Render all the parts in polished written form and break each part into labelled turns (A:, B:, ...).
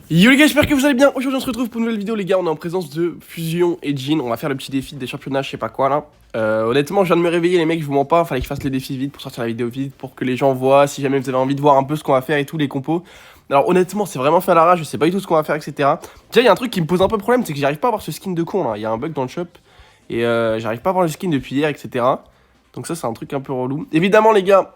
A: Yo les gars, j'espère que vous allez bien. Aujourd'hui on se retrouve pour une nouvelle vidéo les gars, on est en présence de Fusion et Jin. On va faire le petit défi des championnats, je sais pas quoi là. Honnêtement je viens de me réveiller les mecs, je vous mens pas, fallait que je fasse les défis vite pour sortir la vidéo vite, pour que les gens voient, si jamais vous avez envie de voir un peu ce qu'on va faire et tout, les compos. Alors honnêtement c'est vraiment fait à l'arrache, je sais pas du tout ce qu'on va faire etc. Déjà il y a un truc qui me pose un peu problème, c'est que j'arrive pas à voir ce skin de con là, il y a un bug dans le shop. Et j'arrive pas à voir le skin depuis hier etc. Donc ça c'est un truc un peu relou. Évidemment les gars,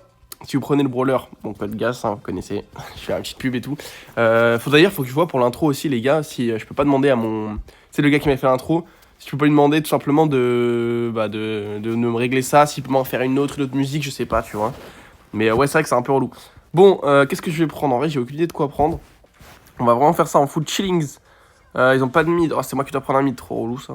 A: si vous prenez le brawler, bon code GAS, hein, vous connaissez, je fais un petit pub et tout. Faut que je vois pour l'intro aussi les gars, si je peux pas demander à mon... C'est le gars qui m'a fait l'intro, si je peux pas lui demander tout simplement de me régler ça, s'il peut m'en faire une autre musique, je sais pas, tu vois. Mais ouais c'est vrai que c'est un peu relou. Bon, qu'est-ce que je vais prendre? En vrai j'ai aucune idée de quoi prendre. On va vraiment faire ça en full chillings. Ils ont pas de mid, oh, c'est moi qui dois prendre un mid, trop relou ça.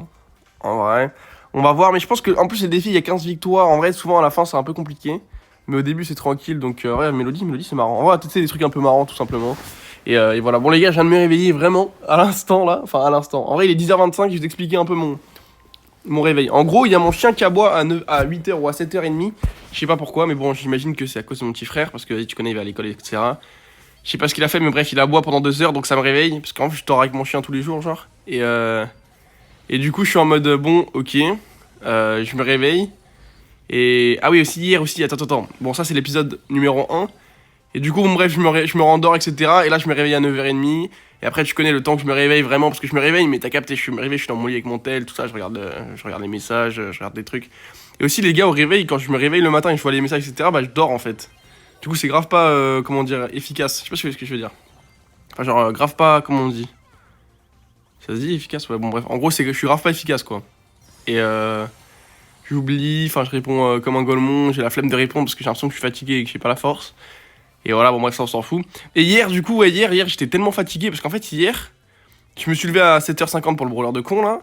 A: En vrai, on va voir, mais je pense que en plus les défis il y a 15 victoires, en vrai souvent à la fin c'est un peu compliqué. Mais au début c'est tranquille, donc ouais, Mélodie c'est marrant. On va tester des trucs un peu marrants tout simplement. Et voilà, bon les gars, je viens de me réveiller vraiment à l'instant là, enfin à l'instant. En vrai il est 10h25, je vais vous expliquer un peu mon réveil. En gros, il y a mon chien qui aboie à 8h ou à 7h30. Je sais pas pourquoi, mais bon, j'imagine que c'est à cause de mon petit frère, parce que tu connais, il va à l'école, etc. Je sais pas ce qu'il a fait, mais bref, il aboie pendant 2 heures, donc ça me réveille. Parce qu'en fait, je dors avec mon chien tous les jours, genre. Et du coup, je suis en mode bon, ok. Je me réveille. Et ah oui, aussi hier aussi, attends. Bon, ça c'est l'épisode numéro 1. Et du coup, bon, bref, je me rendors, etc. Et là, je me réveille à 9h30. Et après, tu connais le temps que je me réveille vraiment, parce que je me réveille, mais t'as capté, je me réveille, je suis dans mon lit avec mon tel, tout ça, je regarde les messages, je regarde des trucs. Et aussi, les gars, au réveil, quand je me réveille le matin et je vois les messages, etc., bah, je dors en fait. Du coup, c'est grave pas, comment dire, efficace. Je sais pas ce que je veux dire. Enfin, genre, grave pas, comment on dit. Ça se dit efficace? Ouais, bon, bref. En gros, c'est que je suis grave pas efficace, quoi. Et j'oublie, enfin, je réponds comme un golemon, j'ai la flemme de répondre parce que j'ai l'impression que je suis fatigué et que j'ai pas la force. Et voilà, bon, bref, ça, on s'en fout. Et hier, du coup, ouais, hier, j'étais tellement fatigué parce qu'en fait, hier, je me suis levé à 7h50 pour le brawler de con, là.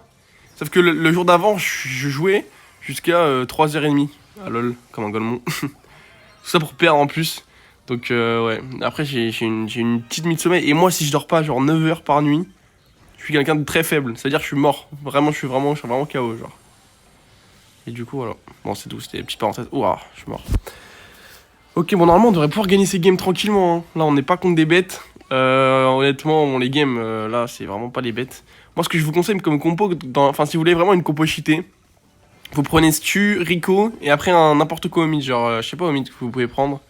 A: Sauf que le jour d'avant, je jouais jusqu'à 3h30. Ah lol, comme un golemon. Tout ça pour perdre en plus. Donc, ouais. Après, j'ai une petite nuit de sommeil. Et moi, si je dors pas, genre 9 heures par nuit, je suis quelqu'un de très faible. C'est-à-dire que je suis mort. Vraiment, je suis vraiment KO, genre. Et du coup, voilà. Bon, c'est tout, c'était une petite parenthèse. Ouah, je suis mort. Ok, bon, normalement, on devrait pouvoir gagner ces games tranquillement. Hein. Là, on n'est pas contre des bêtes. Honnêtement, bon, les games, là, c'est vraiment pas les bêtes. Moi, ce que je vous conseille comme compo, enfin, si vous voulez vraiment une compo cheatée, vous prenez Stu, Rico, et après un n'importe quoi au mid. Genre, je sais pas au mid que vous pouvez prendre.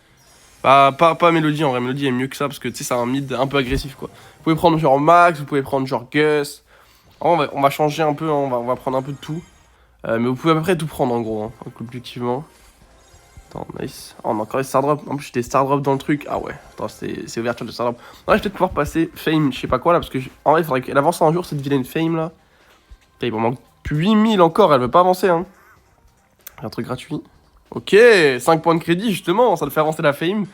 A: Pas Mélodie, en vrai, Mélodie est mieux que ça, parce que, tu sais, c'est un mid un peu agressif, quoi. Vous pouvez prendre genre Max, vous pouvez prendre genre Gus. On va changer un peu, hein, on va prendre un peu de tout. Mais vous pouvez à peu près tout prendre en gros, hein, objectivement. Attends, nice. Oh, on a encore les star drop. En plus, j'ai des star drop dans le truc. Ah ouais, attends, c'est ouverture de star drop. Ouais, je vais peut-être pouvoir passer fame, je sais pas quoi là, parce que en vrai, il faudrait qu'elle avance un jour cette vilaine fame là. Putain, il m'en manque 8000 encore, elle veut pas avancer, hein. Un truc gratuit. Ok, 5 points de crédit justement, ça te fait avancer la fame.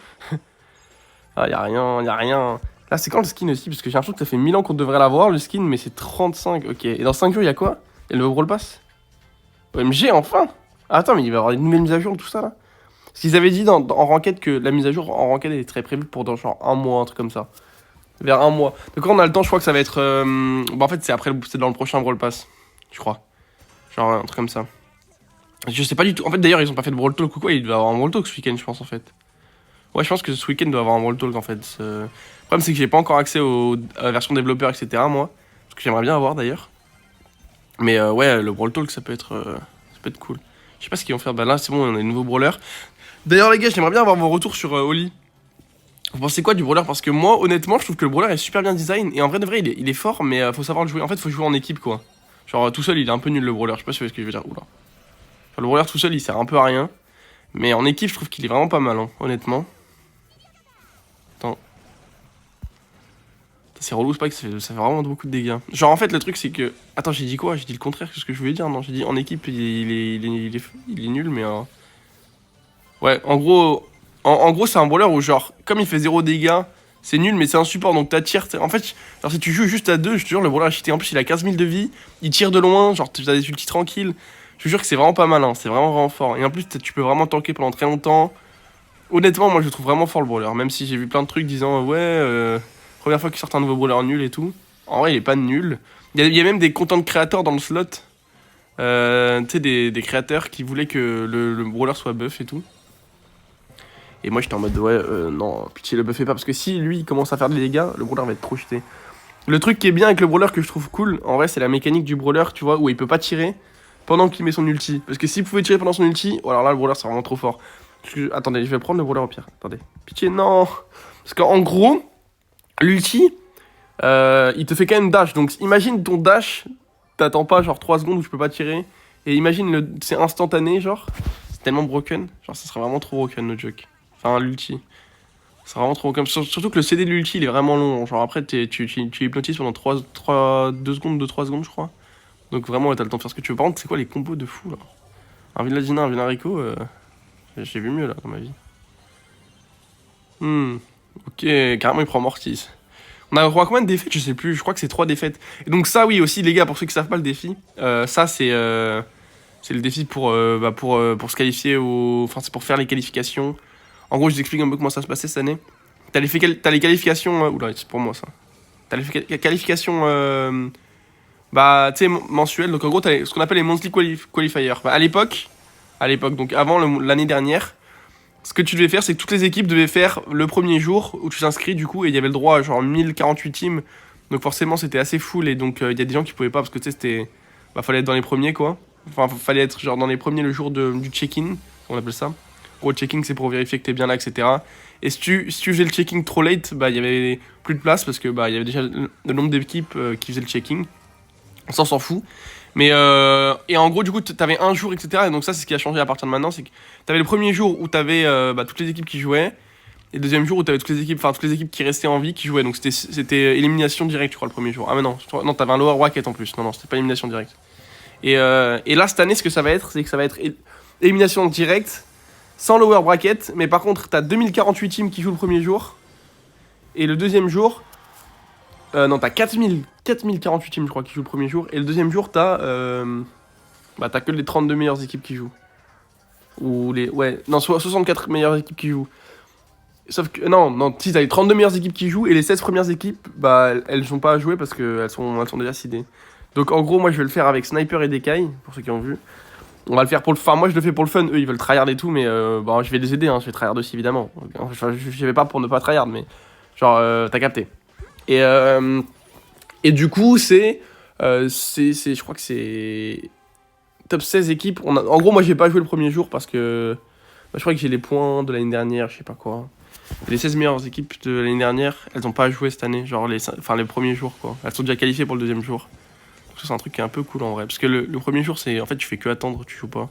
A: Ah, y'a rien. Là, c'est quand le skin aussi, parce que j'ai l'impression que ça fait 1000 ans qu'on devrait l'avoir le skin, mais c'est 35. Ok, et dans 5 jours, y'a quoi? Y'a le nouveau Brawl Pass? OMG, enfin! Ah, attends, mais il va y avoir une nouvelle mise à jour, tout ça là. Parce qu'ils avaient dit en ranked que la mise à jour en ranked est très prévue pour dans genre un mois, un truc comme ça. Vers un mois. Donc quand on a le temps, je crois que ça va être. Bah en fait, c'est après, c'est dans le prochain Brawl Pass, je crois. Genre un truc comme ça. Je sais pas du tout. En fait, d'ailleurs, ils ont pas fait de Brawl Talk ou quoi. Il doit y avoir un Brawl Talk ce week-end, je pense en fait. Ouais, je pense que ce week-end doit y avoir un Brawl Talk en fait. Le problème, c'est que j'ai pas encore accès à la version développeur, etc. Moi. Ce que j'aimerais bien avoir d'ailleurs. Mais ouais, le Brawl Talk, ça peut être cool. Je sais pas ce qu'ils vont faire. Bah là, c'est bon, on a des nouveaux brawlers. D'ailleurs, les gars, j'aimerais bien avoir vos retours sur Oli. Vous pensez quoi du brawler? Parce que moi, honnêtement, je trouve que le brawler est super bien design. Et en vrai, de vrai, il est fort, mais faut savoir le jouer. En fait, faut jouer en équipe, quoi. Genre, tout seul, il est un peu nul le brawler. Je sais pas si vous voyez ce que je veux dire. Oula. Enfin, le brawler tout seul, il sert un peu à rien. Mais en équipe, je trouve qu'il est vraiment pas mal, hein, honnêtement. Attends. C'est relou, c'est pas que ça fait vraiment beaucoup de dégâts. Genre, en fait, le truc, c'est que. Attends, j'ai dit quoi? J'ai dit le contraire que ce que je voulais dire, non? J'ai dit en équipe, il est nul, mais. Ouais, en gros. En gros, c'est un brawler où, genre, comme il fait 0 dégâts, c'est nul, mais c'est un support, donc t'attires. En fait, genre, si tu joues juste à 2, je te jure, le brawler a cheaté. En plus, il a 15 000 de vie, il tire de loin, genre, t'as des ultis tranquilles. Je te jure que c'est vraiment pas mal, hein, c'est vraiment fort. Et en plus, tu peux vraiment tanker pendant très longtemps. Honnêtement, moi, je le trouve vraiment fort le brawler, même si j'ai vu plein de trucs disant, ouais, première fois qu'il sort un nouveau brawler nul et tout. En vrai, il est pas nul. Il y a même des content créateurs dans le slot. Tu sais, des créateurs qui voulaient que le brawler soit buff et tout. Et moi j'étais en mode ouais non, pitié le buffez pas parce que si lui il commence à faire des dégâts, le brawler va être trop cheaté. Le truc qui est bien avec le brawler que je trouve cool, en vrai, c'est la mécanique du brawler, tu vois, où il peut pas tirer pendant qu'il met son ulti. Parce que s'il pouvait tirer pendant son ulti, oh, alors là, le brawler, c'est vraiment trop fort. Attendez, je vais prendre le brawler au pire. Attendez. Pitié, non. Parce qu'en gros, l'ulti, il te fait quand même dash. Donc imagine ton dash, t'attends pas genre 3 secondes où je peux pas tirer. Et imagine, c'est instantané, genre. C'est tellement broken. Genre, ça serait vraiment trop broken, no joke. Enfin, l'ulti. C'est vraiment trop broken. Surtout que le CD de l'ulti, il est vraiment long. Genre, après, tu hypnotises pendant 2 secondes, 2-3 secondes, je crois. Donc vraiment, ouais, t'as le temps de faire ce que tu veux. Par contre, c'est quoi les combos de fou, là? Un Villadina, un Villaricot, j'ai vu mieux, là, dans ma vie. Ok, carrément, il prend Mortis. On a droit à combien de défaites? Je sais plus, je crois que c'est 3 défaites. Et donc ça, oui, aussi, les gars, pour ceux qui savent pas le défi, ça, c'est le défi pour se qualifier au... Enfin, c'est pour faire les qualifications. En gros, je vous explique un peu comment ça se passait cette année. T'as les qualifications... Oula, c'est pour moi, ça. T'as les qualifications... tu sais, mensuelles. Donc, en gros, t'as ce qu'on appelle les monthly qualifiers. Bah, à l'époque, donc avant l'année dernière, ce que tu devais faire, c'est que toutes les équipes devaient faire le premier jour où tu t'inscris, du coup, et il y avait le droit à genre 1048 teams. Donc, forcément, c'était assez full. Et donc, il y a des gens qui pouvaient pas parce que, tu sais, c'était... Bah, fallait être dans les premiers, quoi. Enfin, fallait être genre dans les premiers le jour du check-in, on appelle ça. Gros, le check-in, c'est pour vérifier que t'es bien là, etc. Et si tu faisais le check-in trop late, bah, il y avait plus de place parce que, bah, il y avait déjà le nombre d'équipes qui faisaient le check-in. Ça, on s'en fout. Mais, et en gros, du coup, t'avais un jour, etc. Et donc, ça, c'est ce qui a changé à partir de maintenant. C'est que t'avais le premier jour où t'avais toutes les équipes qui jouaient. Et le deuxième jour où t'avais toutes les équipes qui restaient en vie qui jouaient. Donc, c'était élimination directe, je crois, le premier jour. Ah, mais non, t'avais un lower bracket en plus. Non, c'était pas élimination directe. Et là, cette année, ce que ça va être, c'est que ça va être élimination directe, sans lower bracket. Mais par contre, t'as 2048 teams qui jouent le premier jour. Et le deuxième jour, non, t'as 4048 teams, je crois, qui jouent le premier jour. Et le deuxième jour, t'as que les 32 meilleures équipes qui jouent. Ou les... Ouais, non, 64 meilleures équipes qui jouent. Sauf que... Non, si, t'as les 32 meilleures équipes qui jouent. Et les 16 premières équipes, bah, elles sont pas à jouer parce qu'elles sont déjà seedées. Donc, en gros, moi, je vais le faire avec Sniper et Dekai, pour ceux qui ont vu. On va le faire pour le... Enfin, moi, je le fais pour le fun. Eux, ils veulent tryhard et tout, mais je vais les aider, hein. Je vais tryhard aussi, évidemment. Enfin, je vais pas pour ne pas tryhard, mais... Genre, t'as capté. Et du coup, je crois que c'est top 16 équipes. En gros, moi, j'ai pas joué le premier jour parce que je crois que j'ai les points de l'année dernière, je sais pas quoi. Et les 16 meilleures équipes de l'année dernière, elles ont pas joué cette année, genre les premiers jours, quoi. Elles sont déjà qualifiées pour le deuxième jour. Donc ça, c'est un truc qui est un peu cool en vrai. Parce que le premier jour, c'est en fait, tu fais que attendre, tu joues pas.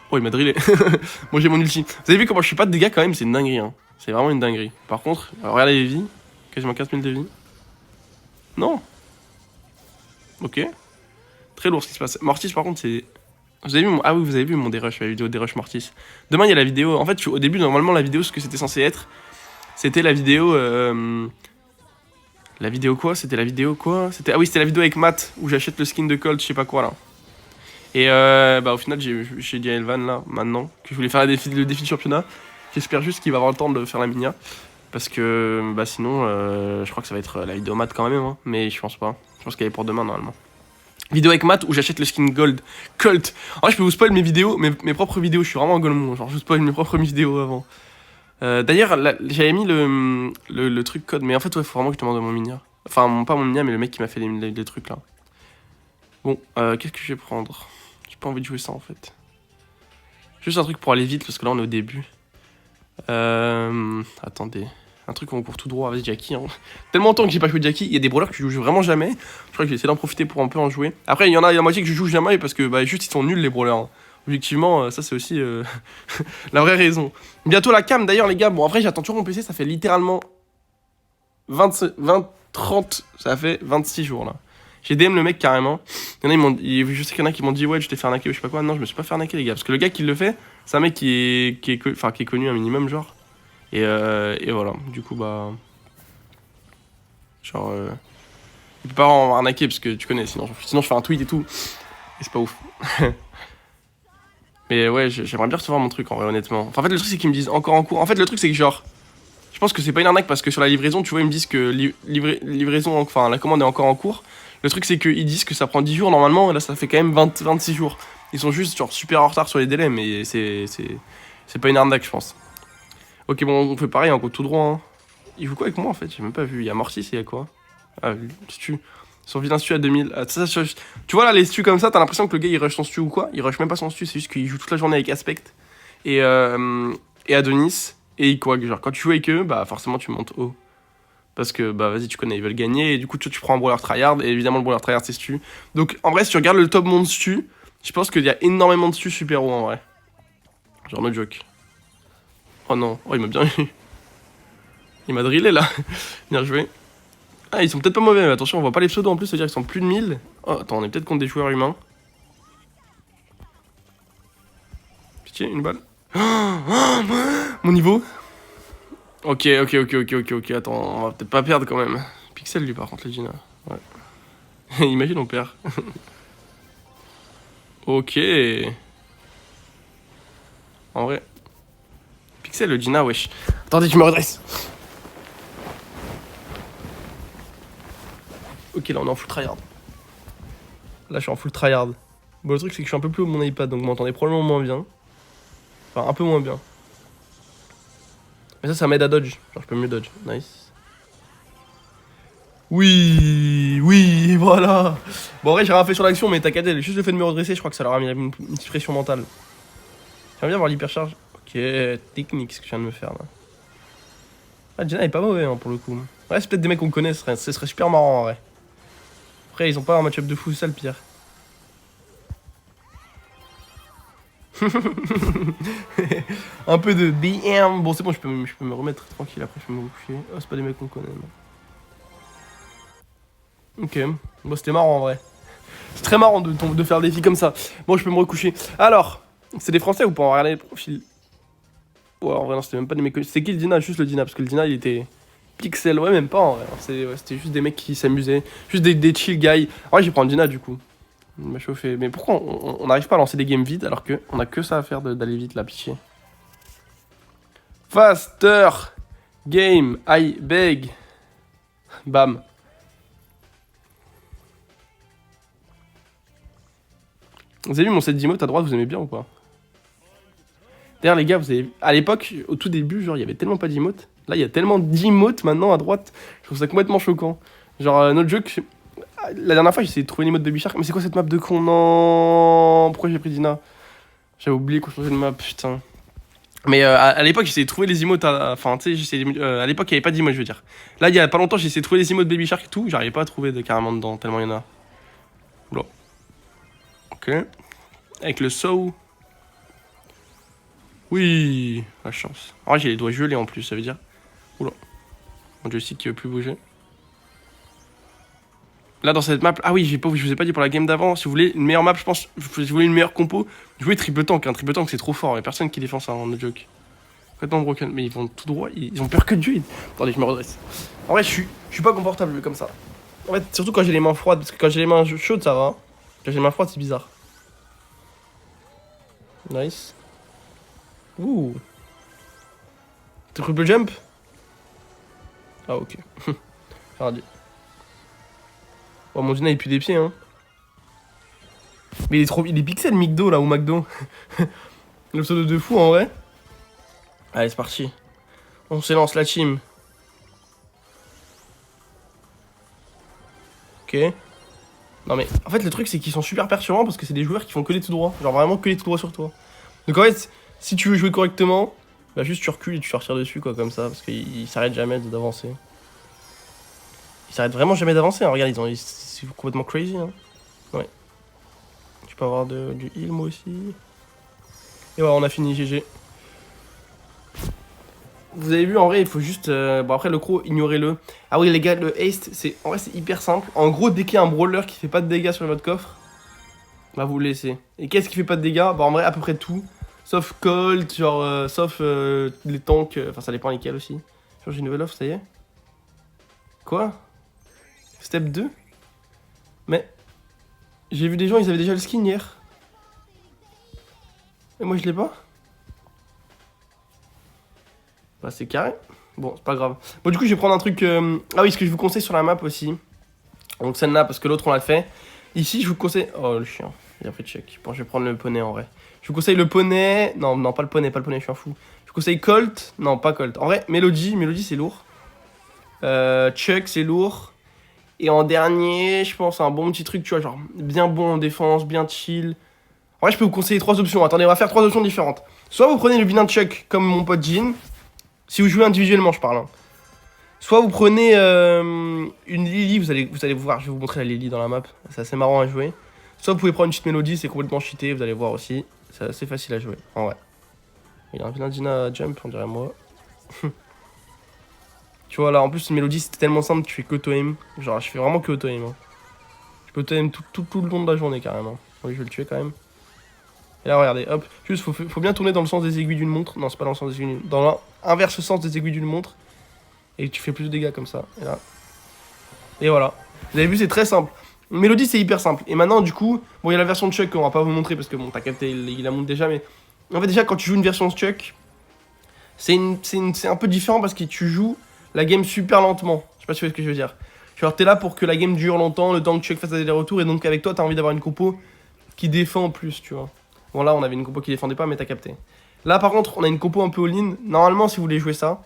A: Oh, il m'a drillé. Moi, j'ai mon ulti. Vous avez vu comment je suis pas de dégâts quand même? C'est une dinguerie, hein. C'est vraiment une dinguerie. Par contre, regardez les vies. Quasiment 15 000 de vie. Non. Ok. Très lourd ce qui se passe. Mortis, par contre, c'est... Vous avez vu mon... Ah oui, vous avez vu mon dérush, la vidéo dérush Mortis. Demain, il y a la vidéo... En fait, au début, normalement, la vidéo, ce que c'était censé être, c'était la vidéo... La vidéo quoi? C'était la vidéo quoi? Ah oui, c'était la vidéo avec Matt, où j'achète le skin de Colt, je sais pas quoi, là. Et au final, j'ai dit à Elvan, là, maintenant, que je voulais faire le défi de championnat. J'espère juste qu'il va avoir le temps de faire la minia. Parce que, sinon, je crois que ça va être la vidéo Matt quand même, hein. Mais je pense pas. Je pense qu'elle est pour demain, normalement. Vidéo avec Matt où j'achète le skin Gold Colt. En vrai, je peux vous spoil mes vidéos, mes propres vidéos. Je suis vraiment un golemon. Genre, je spoil mes propres vidéos avant. D'ailleurs, j'avais mis le truc code. Mais en fait, ouais, faut vraiment que je demande à mon minia. Enfin, pas mon minia, mais le mec qui m'a fait les trucs là. Bon, qu'est-ce que je vais prendre? J'ai pas envie de jouer ça en fait. Juste un truc pour aller vite parce que là, on est au début. Attendez. Un truc où on court tout droit avec Jackie. Hein. Tellement longtemps que j'ai pas joué Jackie. Il y a des brawlers que je joue vraiment jamais. Je crois que j'ai essayé d'en profiter pour un peu en jouer. Après, il y en a la moitié que je joue jamais parce que juste ils sont nuls les brawlers. Hein. Objectivement, ça c'est aussi la vraie raison. Bientôt la cam d'ailleurs, les gars. Bon, après, j'attends toujours mon PC. Ça fait littéralement 30. Ça fait 26 jours là. J'ai DM le mec carrément. Je sais qu'il y en a qui m'ont dit ouais, je t'ai fait arnaquer ou je sais pas quoi. Non, je me suis pas fait arnaquer, les gars. Parce que le gars qui le fait, c'est un mec qui est connu un minimum, genre. Et voilà, du coup, genre, il peut pas en arnaquer parce que tu connais, sinon je fais un tweet et tout. Et c'est pas ouf. Mais ouais, j'aimerais bien recevoir mon truc en vrai, honnêtement. Enfin, en fait, le truc, c'est qu'ils me disent encore en cours. En fait, le truc, c'est que genre, je pense que c'est pas une arnaque parce que sur la livraison, tu vois, ils me disent que livraison, enfin, la commande est encore en cours. Le truc, c'est qu'ils disent que ça prend 10 jours normalement, et là, ça fait quand même 26 jours. Ils sont juste, genre, super en retard sur les délais, mais c'est pas une arnaque, je pense. Ok, bon, on fait pareil, on court tout droit. Hein. Il joue quoi avec moi en fait? J'ai même pas vu. Il y a Mortis et il y a quoi? Ah, stu. Son vilain stu à 2000. Ah, tu vois là, les stus comme ça, t'as l'impression que le gars il rush son stu ou quoi? Il rush même pas son stu, c'est juste qu'il joue toute la journée avec Aspect et Adonis et Iquag. Genre, quand tu joues avec eux, bah forcément tu montes haut. Parce que, bah vas-y, tu connais, ils veulent gagner. Et du coup, tu prends un brawler tryhard. Et évidemment, le brawler tryhard, c'est stu. Donc, en vrai, si tu regardes le top monde stu, je pense qu'il y a énormément de stu super haut en vrai. Genre, no joke. Oh non, oh, il m'a bien eu. Il m'a drillé là. Bien joué. Ah, ils sont peut-être pas mauvais, mais attention, on voit pas les pseudos en plus, c'est-à-dire qu'ils sont plus de 1000. Oh, attends, on est peut-être contre des joueurs humains. Pitié, une balle. Mon niveau. Ok, attends, on va peut-être pas perdre quand même. Pixel lui par contre, Legina. Ouais. Imagine on perd. Ok. En vrai. Pixel, le Gina, wesh. Attendez, je me redresse. Ok, là on est en full tryhard. Là je suis en full tryhard. Bon, le truc c'est que je suis un peu plus haut de mon iPad, donc vous m'entendez probablement moins bien. Enfin, un peu moins bien. Mais ça m'aide à dodge. Genre, je peux mieux dodge. Nice. Oui, voilà. Bon, en vrai, j'ai rien fait sur l'action, mais t'as qu'à dire. Juste le fait de me redresser, je crois que ça leur a mis une petite pression mentale. J'aimerais bien voir l'hypercharge. Ok, technique ce que je viens de me faire là. Ah, Jenna est pas mauvais hein, pour le coup. Ouais, c'est peut-être des mecs qu'on connaît, ce serait super marrant en vrai. Après, ils ont pas un match-up de fou, c'est ça le pire. Un peu de BM. Bon, c'est bon, je peux me remettre tranquille après, je peux me coucher. Oh, c'est pas des mecs qu'on connaît. Non. Ok, bon, c'était marrant en vrai. C'est très marrant de faire des filles comme ça. Bon, je peux me recoucher. Alors, c'est des Français ou pas? On va regarder les profils. Ouais, en vrai, non, c'était même pas des mecs. C'est qui le Dina? Juste le Dina, parce que le Dina il était. Pixel, ouais, même pas en vrai. C'était juste des mecs qui s'amusaient. Juste des chill guys. En vrai, j'ai pris un Dina du coup. Il m'a chauffé. Mais pourquoi on n'arrive pas à lancer des games vides alors qu'on a que ça à faire d'aller vite là, pitié. Faster game, I beg. Bam. Vous avez vu mon set d'emote à droite, vous aimez bien ou pas? D'ailleurs, les gars, vous avez. À l'époque, au tout début, genre, il y avait tellement pas d'emote. Là, il y a tellement d'emotes maintenant à droite. Je trouve ça complètement choquant. Genre, notre jeu, la dernière fois, j'ai essayé de trouver une emote de Bichard. Mais c'est quoi cette map de con? Non. Pourquoi j'ai pris Dina? J'avais oublié qu'on changeait de map, putain. Mais à l'époque, j'ai essayé de trouver les emotes. Enfin, tu sais, à l'époque, il n'y avait pas d'emote, je veux dire. Là, il y a pas longtemps, j'ai essayé de trouver les emotes Baby Shark et tout. J'arrivais pas à trouver carrément dedans, tellement il y en a. Oula. Ok. Avec le saut. Oui, la chance. En vrai, j'ai les doigts gelés en plus, ça veut dire. Oula. Mon joystick qui veut plus bouger. Là, dans cette map. Ah oui, je vous ai pas dit pour la game d'avant. Si vous voulez une meilleure map, je pense. Si vous voulez une meilleure compo, jouez triple tank. Un triple tank, c'est trop fort. Il y a personne qui défend ça, en no joke. Complètement broken. Mais ils vont tout droit. Ils ont peur que de Dieu. Attendez, je me redresse. En vrai, je suis pas confortable comme ça. En fait, surtout quand j'ai les mains froides. Parce que quand j'ai les mains chaudes, ça va. Quand j'ai les mains froides, c'est bizarre. Nice. Ouh. Triple jump? Ah, ok. Regardez. Oh, mon Dina, il pue des pieds, hein. Mais il est trop. Il est pixel, McDo, là, ou McDo. Le pseudo de fou, en vrai. Allez, c'est parti. On s'élance la team. Ok. Non, mais en fait, le truc, c'est qu'ils sont super perturbants parce que c'est des joueurs qui font que les tout droits. Genre vraiment que les tout droits sur toi. Donc en fait, si tu veux jouer correctement, bah juste tu recules et tu retires dessus, quoi, comme ça. Parce qu'ils s'arrêtent jamais d'avancer. Ils s'arrêtent vraiment jamais d'avancer. Hein. Regarde, c'est complètement crazy. Hein. Ouais. Tu peux avoir du heal, moi aussi. Et voilà, on a fini, GG. Vous avez vu, en vrai, il faut juste... Bon, après, le croc, ignorez-le. Ah oui, les gars, le haste, en vrai, c'est hyper simple. En gros, dès qu'il y a un brawler qui fait pas de dégâts sur votre coffre, bah, vous le laissez. Et qu'est-ce qui fait pas de dégâts? Bah, en vrai, à peu près tout. Sauf Colt, genre, sauf les tanks. Enfin, ça dépend lesquels aussi. Genre, j'ai une nouvelle offre, ça y est. Quoi? Step 2? Mais... J'ai vu des gens, ils avaient déjà le skin hier. Et moi, je l'ai pas? Bah, c'est carré. Bon, c'est pas grave. Bon, du coup, je vais prendre un truc... Ah oui, ce que je vous conseille sur la map aussi. Donc celle-là, parce que l'autre, on l'a fait. Ici, je vous conseille... Oh, le chien. Il a pris de check. Bon, je vais prendre le poney, en vrai. Je vous conseille le poney... Non, non, pas le poney, je suis un fou. Je vous conseille Colt. Non, pas Colt. En vrai, Melody, c'est lourd. Chuck, c'est lourd. Et en dernier, je pense un bon petit truc, tu vois, genre bien bon en défense, bien chill. En vrai, je peux vous conseiller 3 options. Attendez, on va faire 3 options différentes. Soit vous prenez le vilain Chuck comme mon pote Jean, si vous jouez individuellement, je parle. Hein. Soit vous prenez une Lily, vous allez voir, je vais vous montrer la Lily dans la map, c'est assez marrant à jouer. Soit vous pouvez prendre une petite mélodie, c'est complètement cheaté, vous allez voir aussi, c'est assez facile à jouer, en vrai. Il y a un vilain Dina jump, on dirait moi. Tu vois là, en plus une mélodie c'est tellement simple, tu fais que auto-aim. Genre je fais vraiment que auto-aim. Hein. Je peux auto-aim tout le long de la journée carrément. Oui, je vais le tuer quand même. Et là regardez, hop, juste faut bien tourner dans le sens des aiguilles d'une montre. Non, c'est pas dans le sens des aiguilles d'une... Dans l'inverse sens des aiguilles d'une montre. Et tu fais plus de dégâts comme ça. Et là. Et voilà. Vous avez vu, c'est très simple. Mélodie, c'est hyper simple. Et maintenant, du coup, bon, il y a la version de Chuck qu'on va pas vous montrer parce que bon, t'as capté, il la montre déjà. Mais en fait, déjà, quand tu joues une version de Chuck, c'est un peu différent parce que tu joues la game super lentement. Je sais pas si tu vois ce que je veux dire. Genre, t'es là pour que la game dure longtemps, le temps que Chuck fasse des retours. Et donc, avec toi, t'as envie d'avoir une compo qui défend en plus, tu vois. Bon, là, on avait une compo qui défendait pas, mais t'as capté. Là, par contre, on a une compo un peu all-in. Normalement, si vous voulez jouer ça.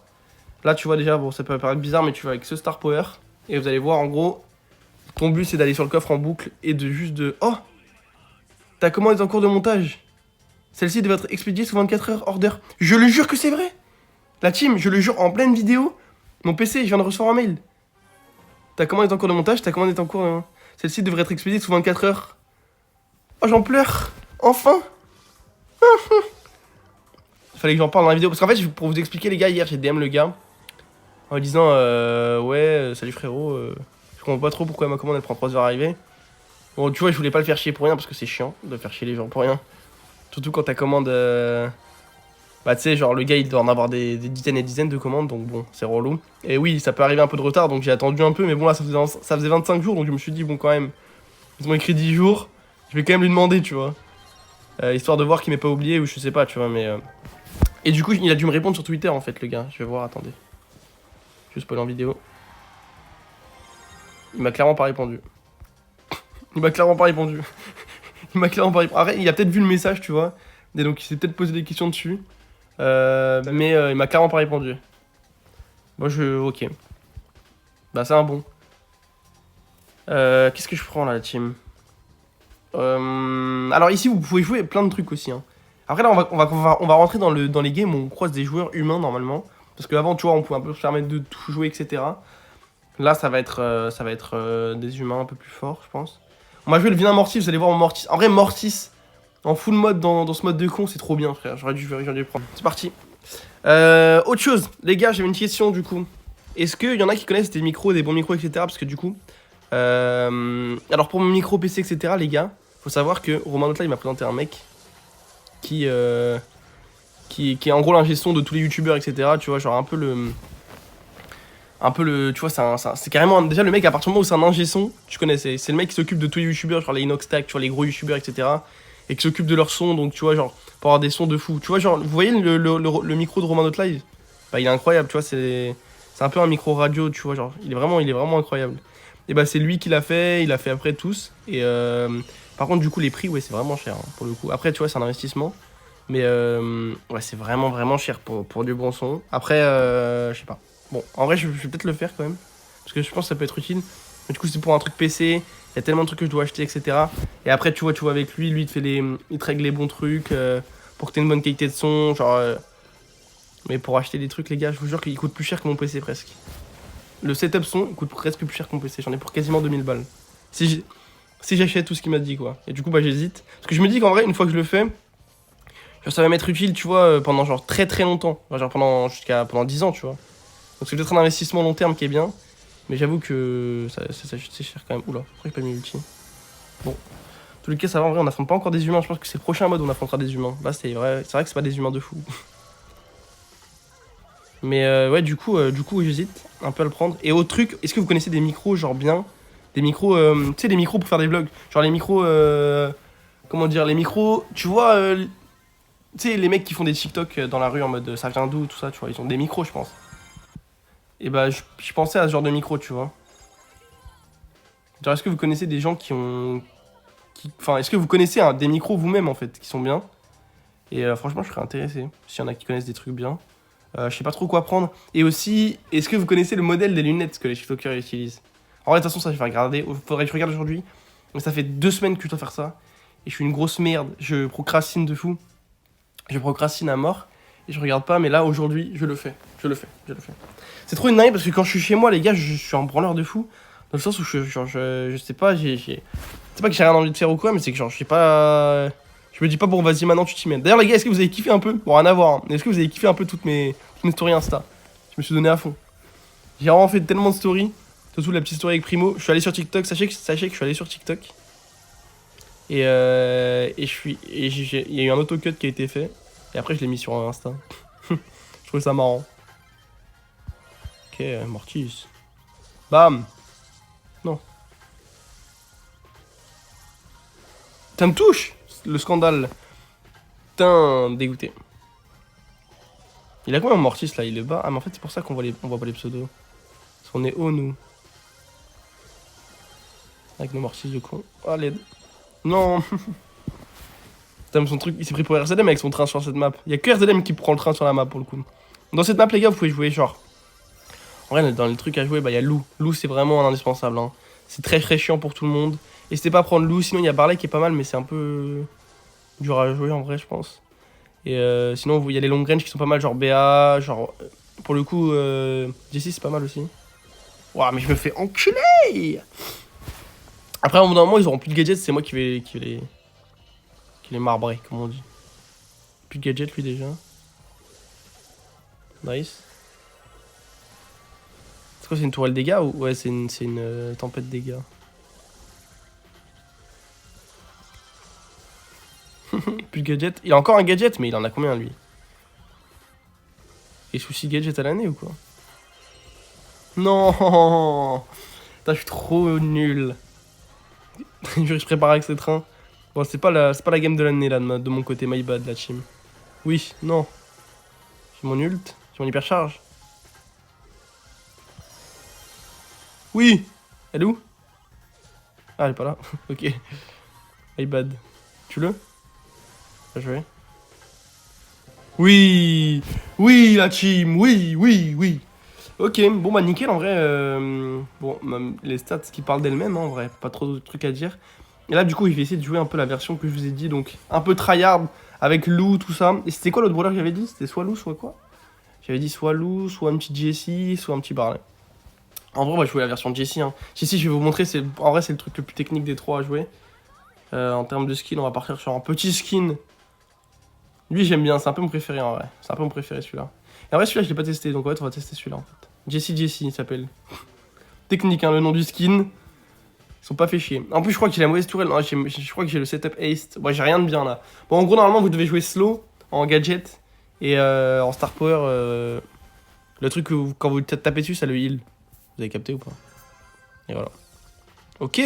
A: Là, tu vois déjà, bon, ça peut paraître bizarre, mais tu vas avec ce Star Power. Et vous allez voir, en gros, ton but, c'est d'aller sur le coffre en boucle et de juste de... Oh, ta commande est en cours de montage. Celle-ci devait être expédiée sous 24 heures hors d'heure. Je le jure que c'est vrai. La team, je le jure, en pleine vidéo, mon PC, je viens de recevoir un mail. Ta commande est en cours de montage, ta commande est en cours... Celle-ci devrait être expédiée sous 24 heures. Oh, j'en pleure. Enfin. Fallait que j'en parle dans la vidéo. Parce qu'en fait, pour vous expliquer, les gars, hier, j'ai DM le gars. En lui disant ouais, salut frérot, je comprends pas trop pourquoi ma commande elle prend 3 heures à arriver. Bon, tu vois, je voulais pas le faire chier pour rien parce que c'est chiant de faire chier les gens pour rien. Surtout quand ta commande. Bah, tu sais, genre le gars il doit en avoir des dizaines et dizaines de commandes donc bon, c'est relou. Et oui, ça peut arriver un peu de retard donc j'ai attendu un peu, mais bon, là ça faisait 25 jours donc je me suis dit, bon, quand même, ils ont écrit 10 jours, je vais quand même lui demander, tu vois. Histoire de voir qu'il m'ait pas oublié ou je sais pas, tu vois, mais. Et du coup, il a dû me répondre sur Twitter en fait, le gars. Je vais voir, attendez. Je spoil en vidéo. Il m'a clairement pas répondu. Il m'a clairement pas répondu. Il m'a clairement pas répondu. Après, il a peut-être vu le message, tu vois. Et donc, il s'est peut-être posé des questions dessus. Mais il m'a clairement pas répondu. Moi, ok. Bah, c'est un bon. Qu'est-ce que je prends là, la team Alors, ici, vous pouvez jouer plein de trucs aussi. Hein. Après, là, on va rentrer dans les games où on croise des joueurs humains normalement. Parce qu'avant, tu vois, on pouvait un peu se permettre de tout jouer, etc. Là, ça va être des humains un peu plus forts, je pense. On va jouer le vilain Mortis, vous allez voir mon Mortis. En vrai, Mortis, en full mode dans ce mode de con, c'est trop bien, frère. J'aurais dû le prendre. C'est parti. Autre chose, les gars, j'avais une question du coup. Est-ce qu'il y en a qui connaissent des micros, des bons micros, etc. Parce que du coup. Alors, pour mon micro PC, etc., les gars, faut savoir que Romain Notla, il m'a présenté un mec qui est en gros l'ingé son de tous les youtubeurs, etc. Tu vois, genre un peu le. Tu vois, c'est carrément. Déjà, le mec, à partir du moment où c'est un ingé son, tu connais, c'est le mec qui s'occupe de tous les youtubeurs, genre les Inoxtag, tu vois, les gros youtubeurs, etc. Et qui s'occupe de leur son, donc tu vois, genre, pour avoir des sons de fou. Tu vois, genre, vous voyez le micro de Romain Not Live. Bah, il est incroyable, tu vois, c'est un peu un micro radio, tu vois, genre, il est vraiment incroyable. Et bah, c'est lui qui l'a fait, il l'a fait après tous. Et par contre, du coup, les prix, ouais, c'est vraiment cher, hein, pour le coup. Après, tu vois, c'est un investissement. Mais ouais, c'est vraiment cher pour du bon son. Après, je sais pas. Bon, en vrai, je vais peut-être le faire quand même. Parce que je pense que ça peut être utile. Mais du coup, c'est pour un truc PC. Il y a tellement de trucs que je dois acheter, etc. Et après, tu vois avec lui, il te règle les bons trucs pour que tu aies une bonne qualité de son. Genre, mais pour acheter des trucs, les gars, je vous jure qu'il coûte plus cher que mon PC presque. Le setup son, il coûte presque plus cher que mon PC. J'en ai pour quasiment 2000 balles. Si j'achète tout ce qu'il m'a dit, quoi. Et du coup, bah, j'hésite. Parce que je me dis qu'en vrai, une fois que je le fais, genre, ça va m'être utile, tu vois, pendant genre très longtemps. Genre pendant 10 ans, tu vois. Donc c'est peut-être un investissement long terme qui est bien. Mais j'avoue que c'est cher quand même. Oula, pourquoi j'ai pas mis l'ulti? Bon. En tous les cas, ça va, en vrai, on n'affronte pas encore des humains. Je pense que c'est le prochain mode où on affrontera des humains. Là, c'est vrai que c'est pas des humains de fou. Mais ouais, du coup j'hésite un peu à le prendre. Et autre truc, est-ce que vous connaissez des micros, genre bien? Des micros, tu sais, des micros pour faire des vlogs. Genre les micros, comment dire, les micros, tu vois, tu sais, les mecs qui font des TikTok dans la rue en mode ça vient d'où, tout ça, tu vois, ils ont des micros, je pense. Et bah, je pensais à ce genre de micro, tu vois. Genre, est-ce que vous connaissez des gens qui ont. Enfin, est-ce que vous connaissez des micros vous-même, en fait, qui sont bien? Et franchement, je serais intéressé. S'il y en a qui connaissent des trucs bien. Je sais pas trop quoi prendre. Et aussi, est-ce que vous connaissez le modèle des lunettes que les TikTokers utilisent? En vrai, de toute façon, ça, je vais regarder. Faudrait que je regarde aujourd'hui. Mais ça fait 2 semaines que je dois faire ça. Et je suis une grosse merde. Je procrastine de fou. Je procrastine à mort. Et je regarde pas. Mais là, aujourd'hui, je le fais. Je le fais. Je le fais. C'est trop une dingue parce que quand je suis chez moi, les gars, je suis un branleur de fou. Dans le sens où je sais pas, c'est pas que j'ai rien envie de faire ou quoi, mais c'est que genre, je sais pas. Je me dis pas, bon, vas-y, maintenant tu t'y mets. D'ailleurs, les gars, est-ce que vous avez kiffé un peu? Bon, rien à voir, hein. Est-ce que vous avez kiffé un peu toutes mes stories Insta? Je me suis donné à fond. J'ai vraiment fait tellement de stories. Surtout la petite story avec Primo. Je suis allé sur TikTok. Sachez que je suis allé sur TikTok. Et il y a eu un autocut qui a été fait. Et après, je l'ai mis sur Insta. Je trouvais ça marrant. Ok, Mortis. Bam! Non. Ça me touche! Le scandale. Putain, dégoûté. Il a combien Mortis là? Il est bas? Ah, mais en fait, c'est pour ça qu'on voit pas les pseudos. Parce qu'on est haut, nous. Avec nos Mortis de con. Oh, l'aide. Non! Putain, son truc, il s'est pris pour RZM avec son train sur cette map. Il y a que RZM qui prend le train sur la map pour le coup. Dans cette map, les gars, vous pouvez jouer genre. En vrai, dans les trucs à jouer, bah, il y a Lou. Lou, c'est vraiment un indispensable. Hein. C'est très très chiant pour tout le monde. N'hésitez pas à prendre Lou. Sinon, il y a Barley qui est pas mal, mais c'est un peu dur à jouer en vrai, je pense. Et sinon, il y a les long range qui sont pas mal, genre BA. Genre, pour le coup, Jessie, c'est pas mal aussi. Ouah, mais je me fais enculer! Après, au bout d'un moment, ils auront plus de gadgets. C'est moi qui vais les marbrer, comme on dit. Plus de gadgets, lui déjà. Nice. C'est quoi, c'est une tourelle dégâts ou... Ouais, c'est une tempête dégâts. Plus de gadgets. Il a encore un gadget, mais il en a combien lui? Et soucis gadget à l'année ou quoi? Non! Putain, je suis trop nul. Je prépare avec ce train. Bon, c'est pas la game de l'année là, de mon côté, my bad, la team. Oui, non. J'ai mon ult, j'ai mon hypercharge. Oui! Elle est où? Ah, elle est pas là. Ok. My bad. Tu le? Bien joué. Oui! Oui, la team! Oui, oui, oui! Ok, bon bah nickel en vrai. Bon, même les stats qui parlent d'elles-mêmes, hein, en vrai, pas trop de trucs à dire. Et là, du coup, il va essayer de jouer un peu la version que je vous ai dit, donc un peu tryhard avec Lou, tout ça. Et c'était quoi l'autre brawler que j'avais dit? C'était soit Lou, soit quoi? J'avais dit soit Lou, soit un petit Jessie, soit un petit Barley. En vrai, on va jouer la version Jessie. Hein. Jessie, je vais vous montrer, en vrai, c'est le truc le plus technique des trois à jouer. En termes de skin, on va partir sur un petit skin. Lui, j'aime bien, c'est un peu mon préféré en vrai. C'est un peu mon préféré celui-là. Et en vrai, celui-là, je l'ai pas testé, donc en fait, on va tester celui-là en fait. Jessie, il s'appelle. Technique, hein, le nom du skin. Ils sont pas fait chier. En plus, je crois qu'il a la mauvaise tourelle. Non, je crois que j'ai le setup haste. Ouais, j'ai rien de bien là. Bon, en gros, normalement, vous devez jouer slow en gadget et en star power. Le truc que quand vous tapez dessus, ça le heal. Vous avez capté ou pas? Et voilà. Ok,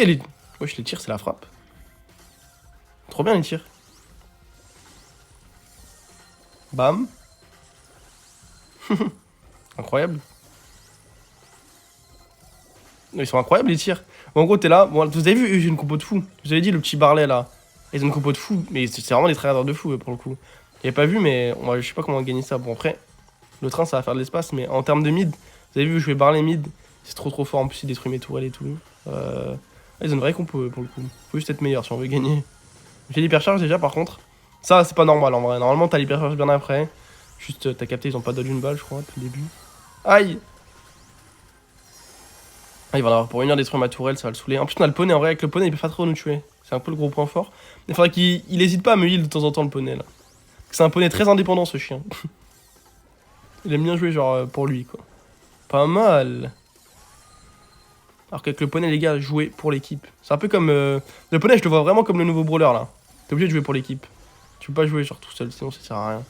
A: wesh, les tirs, c'est la frappe. Trop bien les tirs. Bam. Incroyable. Ils sont incroyables les tirs. Bon, en gros, t'es là. Bon, vous avez vu, j'ai une compo de fou. Vous avez dit le petit Barley là. Ils ont une compo de fou. Mais c'est vraiment des tryharders de fou pour le coup. J'avais pas vu, mais je sais pas comment on va gagner ça. Bon, après, le train ça va faire de l'espace. Mais en termes de mid, vous avez vu, jouer Barley mid. C'est trop fort. En plus, il détruit mes tourelles et tout. Ils ont une vraie compo pour le coup. Faut juste être meilleur si on veut gagner. J'ai l'hypercharge déjà par contre. Ça, c'est pas normal en vrai. Normalement, t'as l'hypercharge bien après. Juste, t'as capté, ils ont pas dodge une balle, je crois, depuis le début. Aïe! Ah, il va en avoir pour 1 heure détruire ma tourelle, ça va le saouler. En plus, on a le poney, en vrai, avec le poney, il peut pas trop nous tuer. C'est un peu le gros point fort. Il faudrait qu'il hésite pas à me heal de temps en temps, le poney, là. C'est un poney très indépendant, ce chien. Il aime bien jouer, genre, pour lui, quoi. Pas mal. Alors qu'avec le poney, les gars, jouer pour l'équipe. C'est un peu comme... Le poney, je le vois vraiment comme le nouveau brawler, là. T'es obligé de jouer pour l'équipe. Tu peux pas jouer, genre, tout seul, sinon ça sert à rien.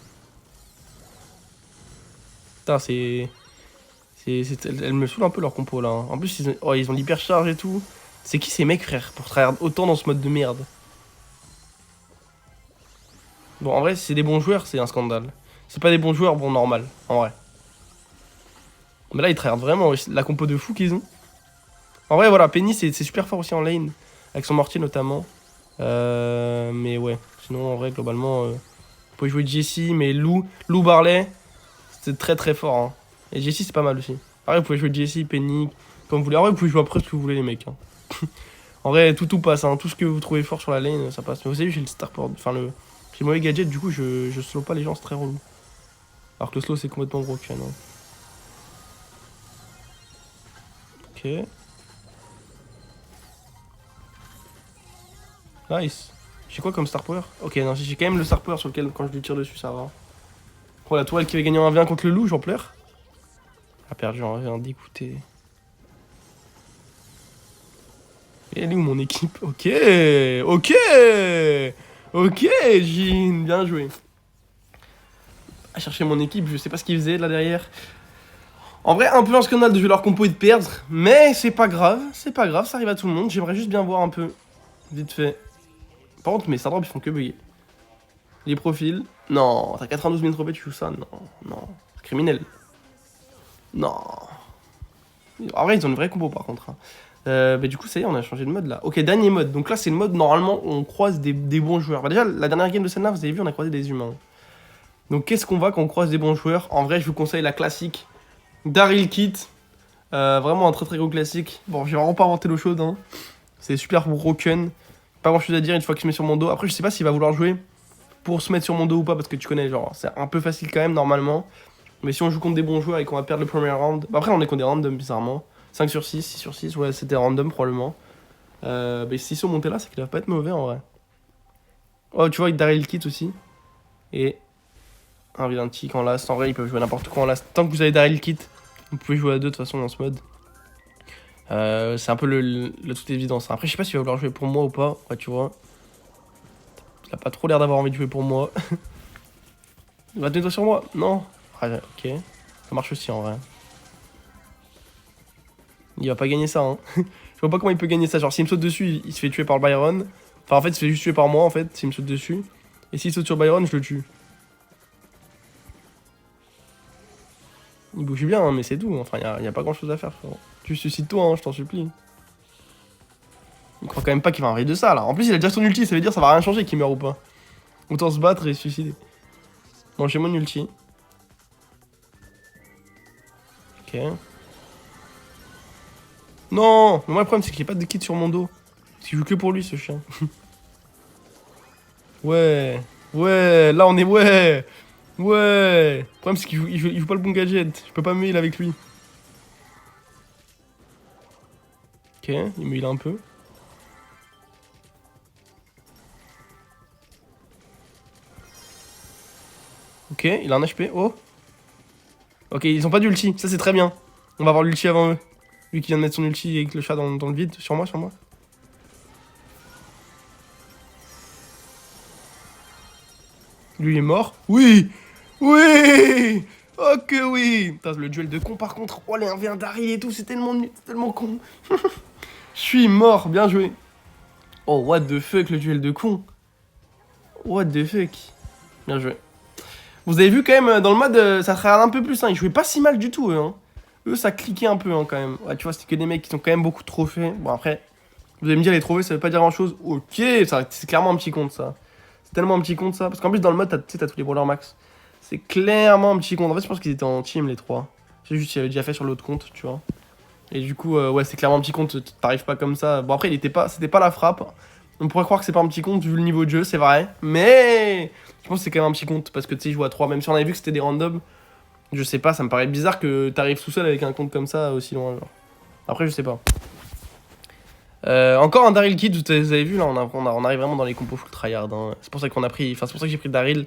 A: Putain, elle me saoule un peu leur compo là. Hein. En plus, ils ont l'hypercharge et tout. C'est qui ces mecs, frère, pour tryhard autant dans ce mode de merde? Bon, en vrai, si c'est des bons joueurs, c'est un scandale. C'est pas des bons joueurs, bon, normal, en vrai. Mais là, ils tryhard vraiment la compo de fou qu'ils ont. En vrai, voilà, Penny, c'est super fort aussi en lane. Avec son mortier notamment. Mais ouais, sinon, en vrai, globalement, vous pouvez jouer Jessie, mais Lou Barley, c'est très fort. Hein. Et Jessie, c'est pas mal aussi. Pareil, vous pouvez jouer Jessie, Penny, Comme vous voulez. En vrai, vous pouvez jouer après ce que vous voulez, les mecs. Hein. En vrai, tout passe. Hein. Tout ce que vous trouvez fort sur la lane, ça passe. Mais vous savez, j'ai le starport. Enfin, j'ai le mauvais gadget, du coup, je slow pas les gens, c'est très relou. Alors que le slow, c'est complètement broken. Hein. Ok. Nice. J'ai quoi comme star power? Ok, non, j'ai quand même le star power sur lequel, quand je lui tire dessus, ça va. Oh, la tourelle qui va gagner en 1v1 contre le loup, j'en pleure. A perdu en 1v1 dégoûté. Et elle est où mon équipe? Ok, ok, ok, Jean, bien joué. À chercher mon équipe, je sais pas ce qu'ils faisaient là derrière. En vrai, un peu un scandale de jouer leur compo et de perdre, mais c'est pas grave, ça arrive à tout le monde. J'aimerais juste bien voir un peu, vite fait. Par contre, mes stardrops ils font que bugger. Les profils, non, t'as 92 000 trophées, tu joues ça, non, non, c'est criminel. Non. En vrai, ils ont une vraie compo par contre. Hein. Bah, du coup, ça y est, on a changé de mode là. Ok, dernier mode. Donc là, c'est le mode normalement où on croise des bons joueurs. Bah, déjà, la dernière game de scène là, vous avez vu, on a croisé des humains. Donc, qu'est-ce qu'on va quand on croise des bons joueurs? En vrai, je vous conseille la classique Daryl Kit. Vraiment un très très gros classique. Bon, j'ai vraiment pas inventé l'eau chaude. Hein. C'est super broken. Pas grand chose à dire une fois qu'il se met sur mon dos. Après, je sais pas s'il va vouloir jouer pour se mettre sur mon dos ou pas parce que tu connais, genre, c'est un peu facile quand même normalement. Mais si on joue contre des bons joueurs et qu'on va perdre le premier round. Bah, après, on est contre des randoms bizarrement. 5 sur 6, 6 sur 6, ouais, c'était random probablement. Bah, s'ils sont montés là, c'est qu'ils doivent pas être mauvais en vrai. Oh, tu vois, avec Daryl Kit aussi. Et un vilain tic en last. En vrai, ils peuvent jouer n'importe quoi en last. Tant que vous avez Daryl Kit, vous pouvez jouer à deux de toute façon dans ce mode. C'est un peu la toute évidence. Après, je sais pas s'il va vouloir jouer pour moi ou pas. Ouais, tu vois. Il a pas trop l'air d'avoir envie de jouer pour moi. Il va tenir sur moi. Non. Ah, ok. Ça marche aussi en vrai. Il va pas gagner ça, hein. Je vois pas comment il peut gagner ça. Genre, s'il me saute dessus, il se fait tuer par le Byron. Enfin, en fait, il se fait juste tuer par moi, en fait, s'il me saute dessus. Et s'il saute sur Byron, je le tue. Il bouge bien, hein, mais c'est tout. Enfin, y a pas grand chose à faire, frérot. Tu suicides-toi, hein, je t'en supplie. Il croit quand même pas qu'il va arriver de ça, là. En plus, il a déjà son ulti, ça veut dire ça va rien changer qu'il meurt ou pas. Autant se battre et se suicider. Bon, j'ai mon ulti. Ok. Non, mais moi, le problème, c'est qu'il n'y a pas de kit sur mon dos. Parce qu'il joue que pour lui, ce chien. Ouais. Ouais, là, on est... Ouais. Ouais. Le problème, c'est qu'il joue pas le bon gadget. Je peux pas me heal avec lui. Ok, il me heal un peu. Ok, il a un HP. Oh. Ok, ils ont pas d'ulti. Ça, c'est très bien. On va avoir l'ulti avant eux. Lui qui vient de mettre son ulti avec le chat dans le vide. Sur moi, sur moi. Lui, il est mort. Oui. Oui. Ok, oui. Putain, le duel de con, par contre. Oh, les 1v1 d'Harry et tout. C'est tellement nul. C'est tellement con. Je suis mort. Bien joué. Oh, what the fuck, le duel de con. What the fuck. Bien joué. Vous avez vu quand même, dans le mode, ça travaille un peu plus. Hein. Ils jouaient pas si mal du tout, eux. Hein. Eux, ça cliquait un peu, hein, quand même. Ouais, tu vois, c'était que des mecs qui ont quand même beaucoup de trophées. Bon, après, vous allez me dire, les trophées, ça veut pas dire grand-chose. Ok, c'est clairement un petit compte, ça. C'est tellement un petit compte, ça. Parce qu'en plus, dans le mode, t'as tous les brawlers max. C'est clairement un petit compte. En fait, je pense qu'ils étaient en team, les trois. C'est juste qu'ils avaient déjà fait sur l'autre compte, tu vois. Et du coup, ouais, c'est clairement un petit compte. T'arrives pas comme ça. Bon, après, c'était pas la frappe. On pourrait croire que c'est pas un petit compte vu le niveau de jeu, c'est vrai. Mais je pense que c'est quand même un petit compte. Parce que tu sais, ils jouent à 3. Même si on avait vu que c'était des randoms. Je sais pas, ça me paraît bizarre que t'arrives tout seul avec un compte comme ça aussi loin. Genre. Après, je sais pas. Encore un Daryl Kid, vous avez vu là, on arrive vraiment dans les compos full tryhard. Hein. C'est pour ça qu'on a pris. Enfin, c'est pour ça que j'ai pris le Daryl.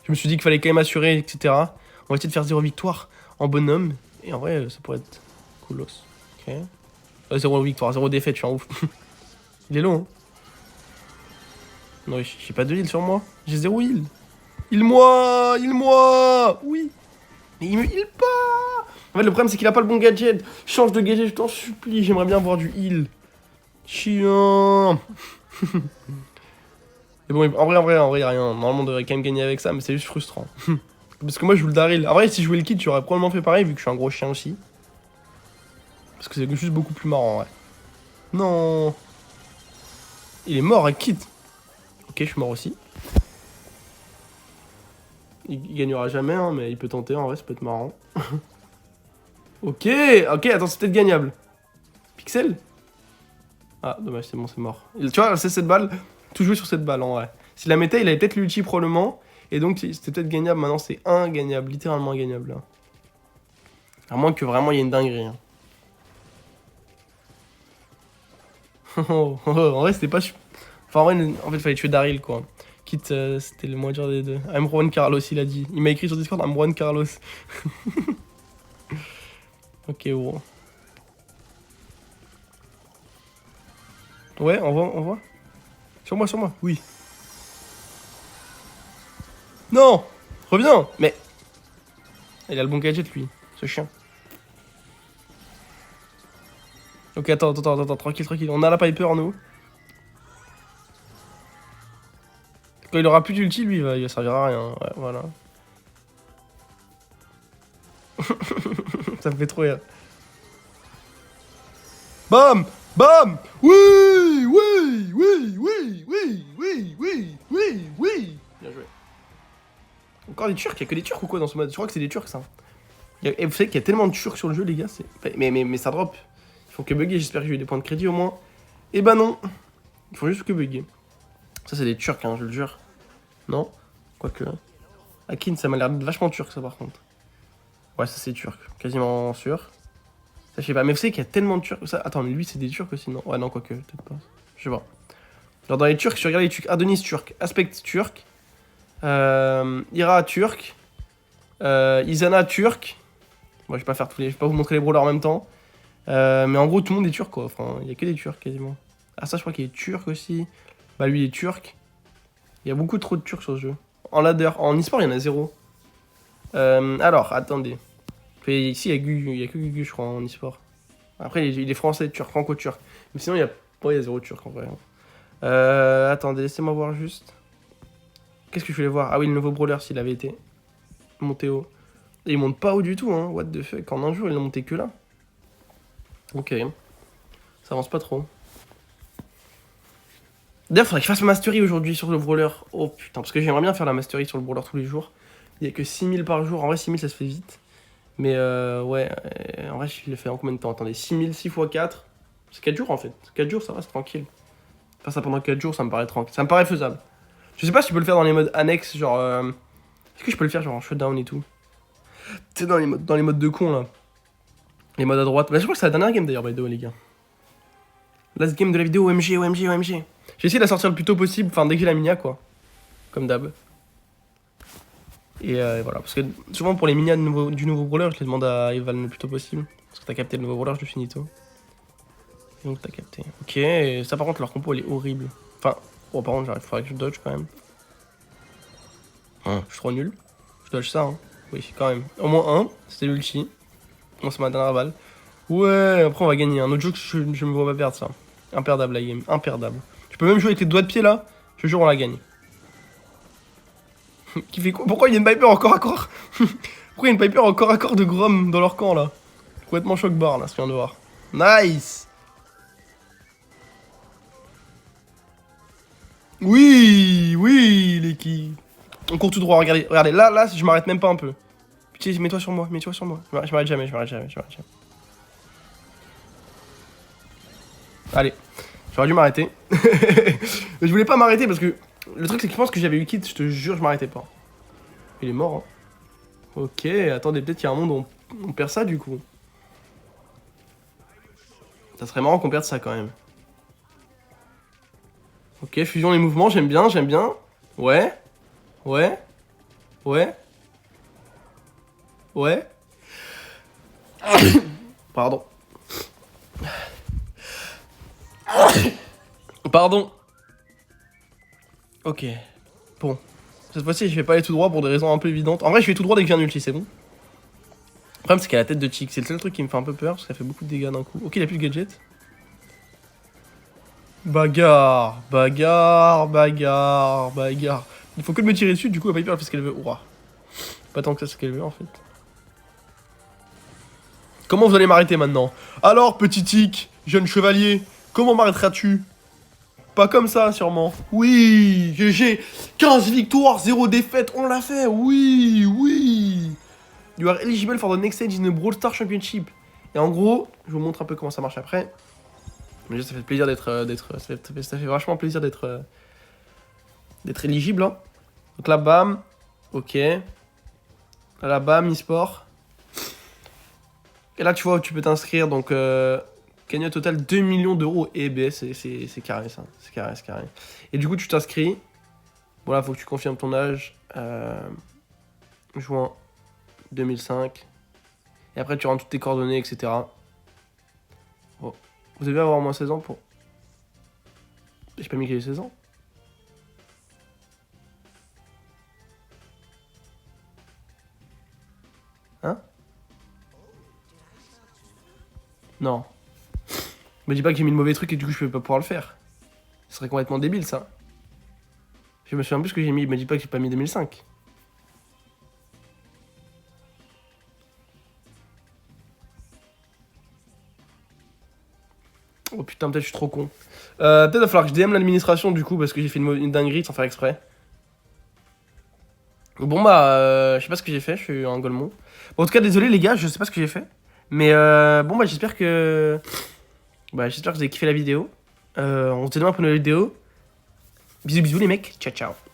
A: Je me suis dit qu'il fallait quand même assurer, etc. On va essayer de faire 0 victoire en bonhomme. Et en vrai, ça pourrait être coolos. Ok. 0 victoire, 0 défaite, je suis un ouf. Il est long, hein. Non, j'ai pas de heal sur moi. J'ai 0 heal. Heal-moi. Heal-moi. Oui. Mais il me heal pas. En fait, le problème, c'est qu'il a pas le bon gadget. Change de gadget, je t'en supplie. J'aimerais bien avoir du heal. Chiant. Mais bon, en vrai, y'a rien. Normalement, on devrait quand même gagner avec ça, mais c'est juste frustrant. Parce que moi, je joue le Daryl. En vrai, si je jouais le kit, j'aurais probablement fait pareil, vu que je suis un gros chien aussi. Parce que c'est juste beaucoup plus marrant, ouais. Non. Il est mort avec kit. Ok, je suis mort aussi. Il gagnera jamais, hein, mais il peut tenter, en vrai, ça peut être marrant. Ok, attends, c'est peut-être gagnable. pixels. Ah, dommage, c'est bon, c'est mort. Tu vois, c'est cette balle, tout jouer sur cette balle en vrai. S'il la mettait, il avait peut-être l'ulti probablement. Et donc, c'était peut-être gagnable. Maintenant, c'est ingagnable, littéralement ingagnable. Là. À moins que vraiment il y ait une dinguerie. Hein. En vrai, c'était pas. Enfin, en fait, fallait tuer Daryl quoi. Quitte, c'était le moins dur des deux. I'm Juan Carlos, il a dit. Il m'a écrit sur Discord, I'm Juan Carlos. Ok, bon. Ouais, on voit. Sur moi, oui. Non. Reviens. Mais. Il a le bon gadget, lui. Ce chien. Ok, attends, tranquille. On a la Piper, nous. Quand il aura plus d'ulti, lui, il va servir à rien. Ouais, voilà. Ça me fait trop rire. Bam. Oui. Bien joué. Encore des Turcs, il y a que des Turcs ou quoi dans ce mode? Je crois que c'est des Turcs, ça. Et vous savez qu'il y a tellement de Turcs sur le jeu, les gars. Mais ça drop. Ils font que bugger, j'espère que j'ai eu des points de crédit au moins. Eh ben non. Ils font juste que bugger. Ça, c'est des Turcs, hein, je le jure. Non? Quoique. Akin, ça m'a l'air vachement turc, ça, par contre. Ouais, ça, c'est turc. Quasiment sûr. Ça, je sais pas. Mais vous savez qu'il y a tellement de Turcs. Ça... Attends, mais lui, c'est des Turcs aussi, non? Ouais, non, quoique, peut-être pas. Je sais pas. Genre, dans les Turcs, si tu regardes les Turcs, Adonis turc, Aspect turc, Ira turc, Izana turc. Bon, je vais pas faire tous les. Je vais pas vous montrer les brawlers en même temps. Mais en gros, tout le monde est turc, quoi. Enfin, il y a que des Turcs, quasiment. Ah, ça, je crois qu'il est turc aussi. Bah, lui, il est turc. Il y a beaucoup trop de Turcs sur ce jeu. En ladder, en e-sport, il y en a 0. Alors, attendez. Ici, il y a que Gugu, je crois, en e-sport. Après, il est français, turc, franco-turc. Mais sinon, il y a 0 turc, en vrai. Attendez, laissez-moi voir juste. Qu'est-ce que je voulais voir? Ah oui, le nouveau brawler, s'il avait été monté haut. Et il monte pas haut du tout, hein. What the fuck. En un jour, il a monté que là. Ok. Ça avance pas trop. D'ailleurs, faudrait que je fasse ma mastery aujourd'hui sur le brawler. Oh putain, parce que j'aimerais bien faire la mastery sur le brawler tous les jours. Il y a que 6000 par jour. En vrai, 6000 ça se fait vite. Mais ouais, en vrai, je l'ai fait en combien de temps? Attendez, 6000, 6 x 4. C'est 4 jours en fait. 4 jours, ça va, c'est tranquille. Faire ça pendant 4 jours, ça me paraît tranquille. Ça me paraît faisable. Je sais pas si tu peux le faire dans les modes annexes, genre. Est-ce que je peux le faire genre en shutdown et tout? Tu sais, dans les modes de con là. Les modes à droite. Bah, je crois que c'est la dernière game d'ailleurs, by the way, les gars. Last game de la vidéo, OMG. J'ai essayé de la sortir le plus tôt possible, enfin dès que j'ai la minia quoi. Comme d'hab. Et voilà, parce que souvent pour les minias du nouveau brawler, je les demande à Evan le plus tôt possible. Parce que t'as capté le nouveau brawler, je le finis tôt. Et donc t'as capté. Ok, et ça par contre leur compo elle est horrible. Enfin, bon par contre il faudrait que je dodge quand même. Je suis trop nul. Je dodge ça, hein. Oui, quand même. Au moins un, c'était l'ulti. Bon, c'est ma dernière balle. Ouais, après on va gagner. Un autre jeu que je me vois pas perdre ça. Imperdable la game, imperdable. Tu peux même jouer avec les doigts de pied là, je te jure on la gagne. Qui fait quoi? Pourquoi il y a une Piper encore à corps? Pourquoi il y a une Piper encore à corps de Grom dans leur camp là? Complètement choc bar là, ce que je viens de voir. Nice! Oui, l'équipe. On court tout droit, regardez, là, je m'arrête même pas un peu. Putain, mets-toi sur moi. Je m'arrête jamais. Allez, j'aurais dû m'arrêter. Mais je voulais pas m'arrêter parce que le truc c'est que je pense que j'avais eu kit, je te jure, je m'arrêtais pas. Il est mort, hein. Ok, attendez, peut-être qu'il y a un monde où on perd ça du coup. Ça serait marrant qu'on perde ça quand même. Ok, fusion les mouvements, j'aime bien. Ouais. Pardon. Pardon. Ok. Bon. Cette fois-ci, je vais pas aller tout droit pour des raisons un peu évidentes. En vrai, je vais tout droit dès que j'ai un ulti, c'est bon. Le problème, c'est qu'elle a la tête de Chick. C'est le seul truc qui me fait un peu peur, parce qu'elle fait beaucoup de dégâts d'un coup. Ok, il a plus de gadget. Bagarre. Il faut que de me tirer dessus, du coup, elle va hyper fait ce qu'elle veut. Ouah. Pas tant que ça, ce qu'elle veut, en fait. Comment vous allez m'arrêter maintenant? Alors, petit tic, jeune chevalier, comment m'arrêteras-tu? Pas comme ça, sûrement. Oui, GG. 15 victoires, 0 défaite, on l'a fait. Oui. You are eligible for the next stage in the Brawl Stars Championship. Et en gros, je vous montre un peu comment ça marche après. Mais ça fait plaisir ça fait vachement plaisir d'être éligible. Hein. Donc là, bam. Ok. Là, bam, e-sport. Et là, tu vois, tu peux t'inscrire. Donc, gagner au total 2 millions d'euros. Et ben, c'est carré, ça. C'est carré, c'est carré. Et du coup, tu t'inscris. Voilà, faut que tu confirmes ton âge. Juin 2005. Et après, tu rentres toutes tes coordonnées, etc. Bon. Vous devez avoir au moins 16 ans pour... J'ai pas mis qu'il y ait 16 ans. Hein? Non. Me dis pas que j'ai mis le mauvais truc et du coup je peux pas pouvoir le faire. Ce serait complètement débile ça. Je me souviens plus ce que j'ai mis, me dis pas que j'ai pas mis 2005. Oh putain, peut-être je suis trop con. Peut-être va falloir que je DM l'administration du coup parce que j'ai fait une dinguerie sans faire exprès. Bon bah, je sais pas ce que j'ai fait, je suis un golemon. Bon, en tout cas, désolé les gars, je sais pas ce que j'ai fait. Mais bon bah j'espère que... Bah j'espère que vous avez kiffé la vidéo. On se dit demain pour une nouvelle vidéo. Bisous bisous les mecs, ciao ciao.